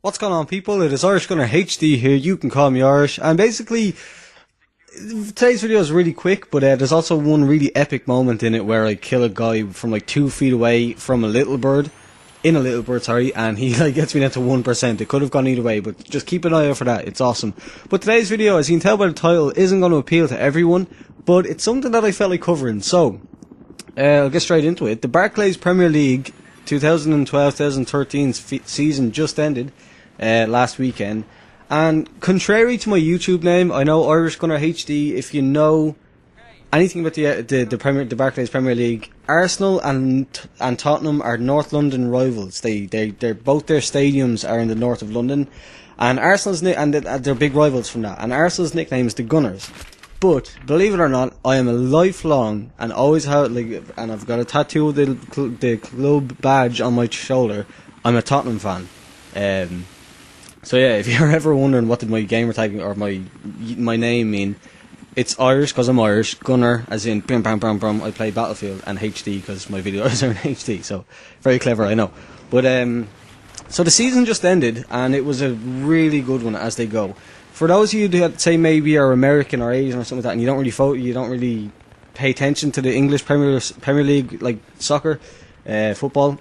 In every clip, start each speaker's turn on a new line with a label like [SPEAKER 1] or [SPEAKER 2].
[SPEAKER 1] What's going on, people? It is Irish Gunner HD here. You can call me Irish. And basically, today's video is really quick, but there's also one really epic moment in it where I kill a guy from like 2 feet away from a little bird, and he gets me down to 1%. It could have gone either way, but just keep an eye out for that. It's awesome. But today's video, as you can tell by the title, isn't going to appeal to everyone, but it's something that I felt like covering. So, I'll get straight into it. The Barclays Premier League 2012-2013 season just ended last weekend, and contrary to my YouTube name, I know Irish Gunner HD. If you know anything about the Barclays Premier League, Arsenal and Tottenham are North London rivals. They're both their stadiums are in the north of London, and they're big rivals from that. And Arsenal's nickname is the Gunners. But believe it or not, I am a lifelong and always have and I've got a tattoo of the club badge on my shoulder. I'm a Tottenham fan. So yeah, if you're ever wondering what did my gamer tag or my name mean, it's Irish because I'm Irish, Gunner as in bam bam bam bam. I play Battlefield, and HD because my videos are in HD. So very clever, I know. But so the season just ended, and it was a really good one as they go. For those of you that say maybe are American or Asian or something like that, and you don't really pay attention to the English Premier League, like soccer, football.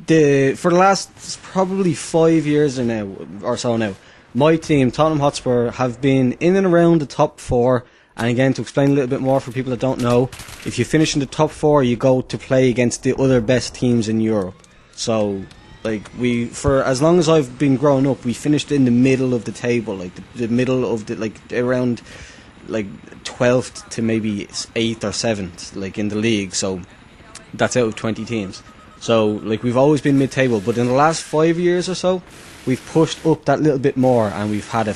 [SPEAKER 1] For the last probably 5 years or so now, my team, Tottenham Hotspur, have been in and around the top 4. And again, to explain a little bit more for people that don't know, if you finish in the top 4, you go to play against the other best teams in Europe. So, for as long as I've been growing up, we finished in the middle of the table, the middle of around 12th to maybe 8th or 7th, in the league. So that's out of 20 teams. So we've always been mid-table, but in the last 5 years or so, we've pushed up that little bit more, and we've had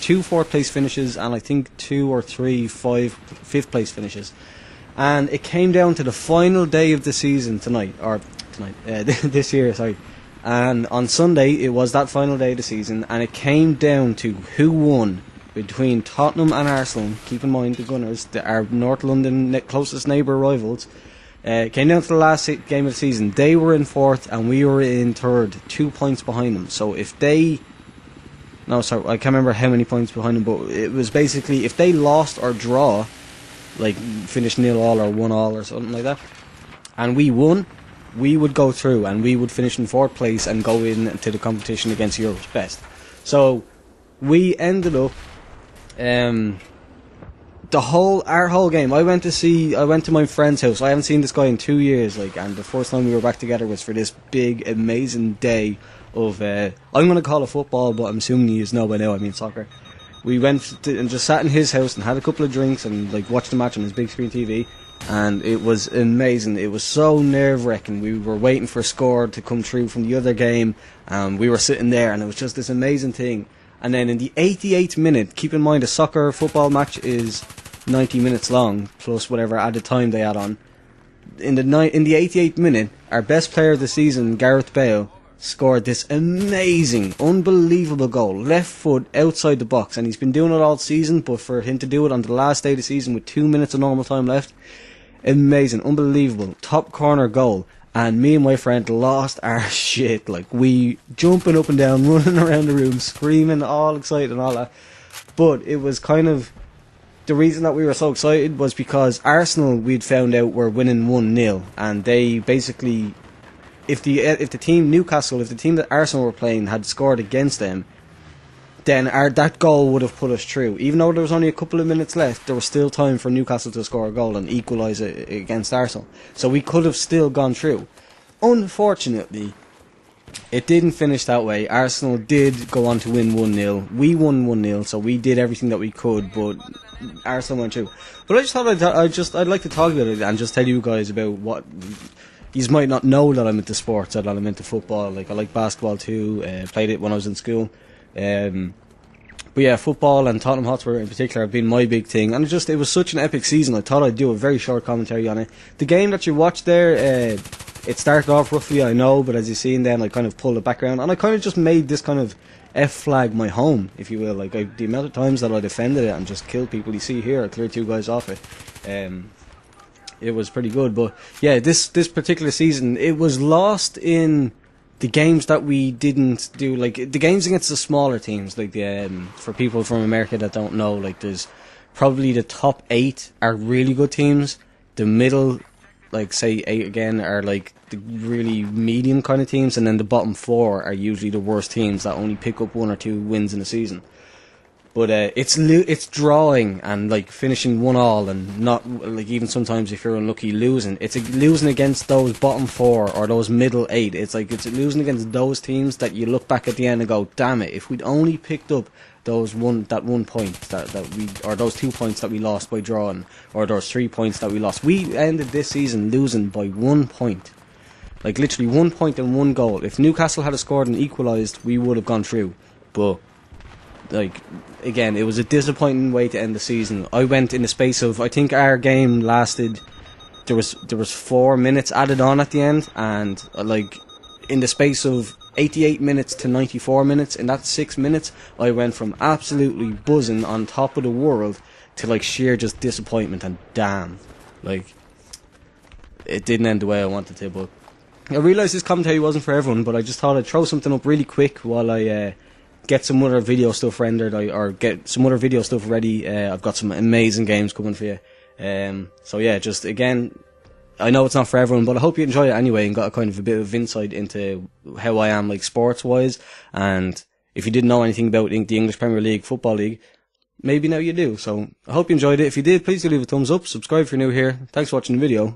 [SPEAKER 1] two fourth place finishes, and I think 2 or 3 fifth place finishes. And it came down to the final day of the season this year, sorry. And on Sunday, it was that final day of the season, and it came down to who won between Tottenham and Arsenal. Keep in mind, the Gunners, our North London closest neighbour rivals. Came down to the last game of the season. They were in 4th, and we were in 3rd, 2 points behind them. So I can't remember how many points behind them, but it was basically if they lost or draw, finished 0-0 or 1-1 or something like that, and we won, we would go through, and we would finish in 4th place and go into the competition against Europe's best. So we ended up our whole game. I went to my friend's house. I haven't seen this guy in 2 years, and the first time we were back together was for this big, amazing day of I'm going to call it football, but I'm assuming you know by now I mean soccer. We went and just sat in his house and had a couple of drinks and watched the match on his big screen TV, and it was amazing. It was so nerve-wracking. We were waiting for a score to come through from the other game, and we were sitting there, and it was just this amazing thing. And then in the 88th minute, keep in mind a football match is 90 minutes long, plus whatever added time they add on. In the 88th minute, our best player of the season, Gareth Bale, scored this amazing, unbelievable goal, left foot outside the box, and he's been doing it all season, but for him to do it on the last day of the season with 2 minutes of normal time left, amazing, unbelievable, top corner goal. And me and my friend lost our shit, we jumping up and down, running around the room, screaming, all excited and all that. But it was kind of, the reason that we were so excited was because Arsenal, we'd found out, were winning 1-0, and they basically, if the team that Arsenal were playing had scored against them, then that goal would have put us through. Even though there was only a couple of minutes left, there was still time for Newcastle to score a goal and equalise it against Arsenal. So we could have still gone through. Unfortunately, it didn't finish that way. Arsenal did go on to win 1-0. We won 1-0, so we did everything that we could, but Arsenal went through. But I just thought I'd like to talk about it and just tell you guys about what. You might not know that I'm into sports, or that I'm into football. I like basketball too. Played it when I was in school. But yeah, football and Tottenham Hotspur in particular have been my big thing, and it was such an epic season. I thought I'd do a very short commentary on it. The game that you watched there, it started off roughly, I know, but as you've seen then, I kind of pulled it back around, and I kind of just made this kind of F flag my home, if you will. The amount of times that I defended it and just killed people. You see here, I cleared 2 guys off it. It was pretty good, but yeah, this particular season, it was lost in the games that we didn't do, like the games against the smaller teams, like for people from America that don't know, like there's probably the top 8 are really good teams. The middle, like say 8 again, are like the really medium kind of teams, and then the bottom 4 are usually the worst teams that only pick up 1 or 2 wins in a season. But it's drawing and like finishing 1-1, and not like, even sometimes if you're unlucky, losing. It's losing against those bottom 4 or those middle 8. It's losing against those teams that you look back at the end and go, damn it, if we'd only picked up that 1 point that we, or those 2 points that we lost by drawing, or those 3 points that we lost. We ended this season losing by 1 point. Like literally 1 point and 1 goal. If Newcastle had scored and equalised, we would have gone through. But like, again, it was a disappointing way to end the season. I went in the space of, I think our game lasted, there was 4 minutes added on at the end, and like in the space of 88 minutes to 94 minutes, in that 6 minutes, I went from absolutely buzzing on top of the world to like sheer just disappointment and damn. Like, it didn't end the way I wanted to, but I realised this commentary wasn't for everyone, but I just thought I'd throw something up really quick while I get some other video stuff rendered, or get some other video stuff ready. I've got some amazing games coming for you. So yeah, just again, I know it's not for everyone, but I hope you enjoy it anyway and got a kind of a bit of insight into how I am like sports wise. And if you didn't know anything about the English Premier League Football League, maybe now you do. So I hope you enjoyed it. If you did, please do leave a thumbs up, subscribe if you're new here. Thanks for watching the video.